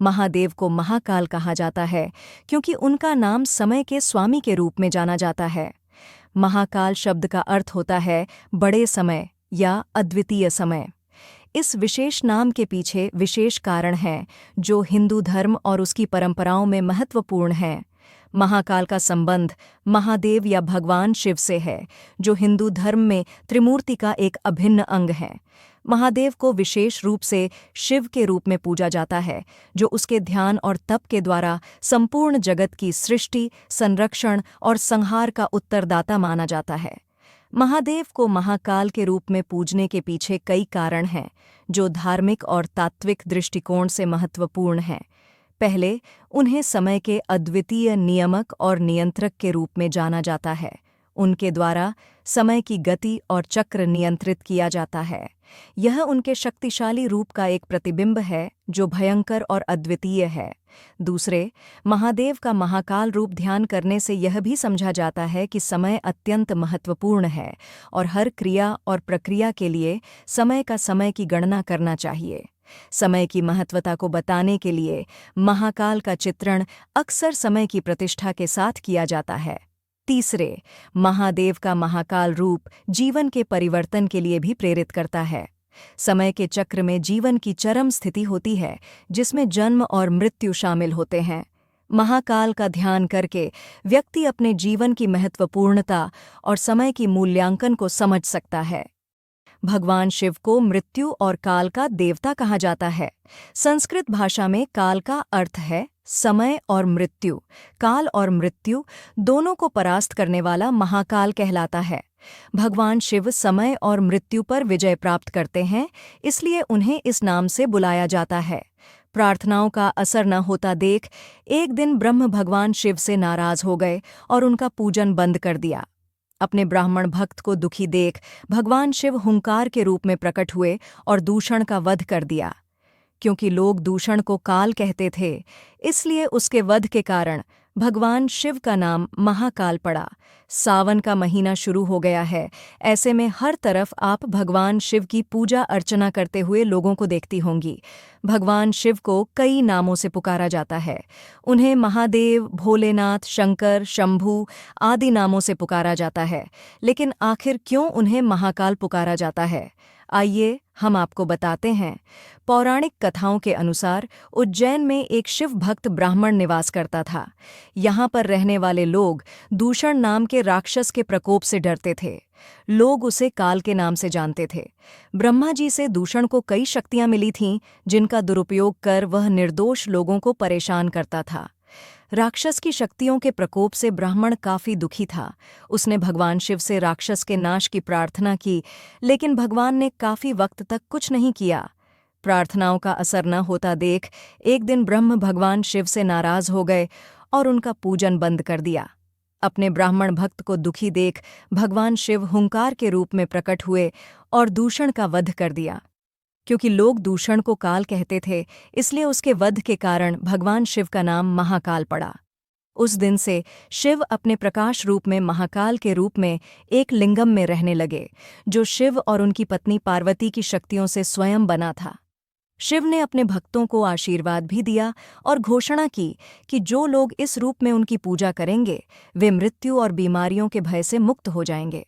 महादेव को महाकाल कहा जाता है क्योंकि उनका नाम समय के स्वामी के रूप में जाना जाता है। महाकाल शब्द का अर्थ होता है बड़े समय या अद्वितीय समय। इस विशेष नाम के पीछे विशेष कारण हैं जो हिंदू धर्म और उसकी परंपराओं में महत्वपूर्ण हैं। महाकाल का संबंध महादेव या भगवान शिव से है, जो हिंदू धर्म में त्रिमूर्ति का एक अभिन्न अंग है। महादेव को विशेष रूप से शिव के रूप में पूजा जाता है, जो उसके ध्यान और तप के द्वारा संपूर्ण जगत की सृष्टि, संरक्षण और संहार का उत्तरदाता माना जाता है। महादेव को महाकाल के रूप में पूजने के पीछे कई कारण हैं, जो धार्मिक और तात्विक दृष्टिकोण से महत्वपूर्ण हैं। पहले, उन्हें समय के अद्वितीय नियामक और नियंत्रक के रूप में जाना जाता है। उनके द्वारा समय की गति और चक्र नियंत्रित किया जाता है। यह उनके शक्तिशाली रूप का एक प्रतिबिंब है, जो भयंकर और अद्वितीय है। दूसरे, महादेव का महाकाल रूप ध्यान करने से यह भी समझा जाता है कि समय अत्यंत महत्वपूर्ण है और हर क्रिया और प्रक्रिया के लिए समय की गणना करना चाहिए। समय की महत्वता को बताने के लिए महाकाल का चित्रण अक्सर समय की प्रतिष्ठा के साथ किया जाता है। तीसरे, महादेव का महाकाल रूप जीवन के परिवर्तन के लिए भी प्रेरित करता है। समय के चक्र में जीवन की चरम स्थिति होती है, जिसमें जन्म और मृत्यु शामिल होते हैं। महाकाल का ध्यान करके व्यक्ति अपने जीवन की महत्वपूर्णता और समय की मूल्यांकन को समझ सकता है। भगवान शिव को मृत्यु और काल का देवता कहा जाता है। संस्कृत भाषा में काल का अर्थ है समय और मृत्यु। काल और मृत्यु दोनों को परास्त करने वाला महाकाल कहलाता है। भगवान शिव समय और मृत्यु पर विजय प्राप्त करते हैं, इसलिए उन्हें इस नाम से बुलाया जाता है। प्रार्थनाओं का असर न होता देख एक दिन ब्रह्म भगवान शिव से नाराज हो गए और उनका पूजन बंद कर दिया। अपने ब्राह्मण भक्त को दुखी देख भगवान शिव हुंकार के रूप में प्रकट हुए और दूषण का वध कर दिया। क्योंकि लोग दूषण को काल कहते थे, इसलिए उसके वध के कारण भगवान शिव का नाम महाकाल पड़ा। सावन का महीना शुरू हो गया है, ऐसे में हर तरफ आप भगवान शिव की पूजा अर्चना करते हुए लोगों को देखती होंगी। भगवान शिव को कई नामों से पुकारा जाता है। उन्हें महादेव, भोलेनाथ, शंकर, शंभू आदि नामों से पुकारा जाता है। लेकिन आखिर क्यों उन्हें महाकाल पुकारा जाता है? आइए हम आपको बताते हैं। पौराणिक कथाओं के अनुसार उज्जैन में एक शिव भक्त ब्राह्मण निवास करता था। यहाँ पर रहने वाले लोग दूषण नाम के राक्षस के प्रकोप से डरते थे। लोग उसे काल के नाम से जानते थे। ब्रह्मा जी से दूषण को कई शक्तियां मिली थीं, जिनका दुरुपयोग कर वह निर्दोष लोगों को परेशान करता था। राक्षस की शक्तियों के प्रकोप से ब्राह्मण काफी दुखी था। उसने भगवान शिव से राक्षस के नाश की प्रार्थना की, लेकिन भगवान ने काफी वक्त तक कुछ नहीं किया। प्रार्थनाओं का असर न होता देख एक दिन ब्रह्म भगवान शिव से नाराज हो गए और उनका पूजन बंद कर दिया। अपने ब्राह्मण भक्त को दुखी देख भगवान शिव हुंकार के रूप में प्रकट हुए और दूषण का वध कर दिया। क्योंकि लोग दूषण को काल कहते थे, इसलिए उसके वध के कारण भगवान शिव का नाम महाकाल पड़ा। उस दिन से शिव अपने प्रकाश रूप में महाकाल के रूप में एक लिंगम में रहने लगे, जो शिव और उनकी पत्नी पार्वती की शक्तियों से स्वयं बना था। शिव ने अपने भक्तों को आशीर्वाद भी दिया और घोषणा की कि जो लोग इस रूप में उनकी पूजा करेंगे, वे मृत्यु और बीमारियों के भय से मुक्त हो जाएंगे।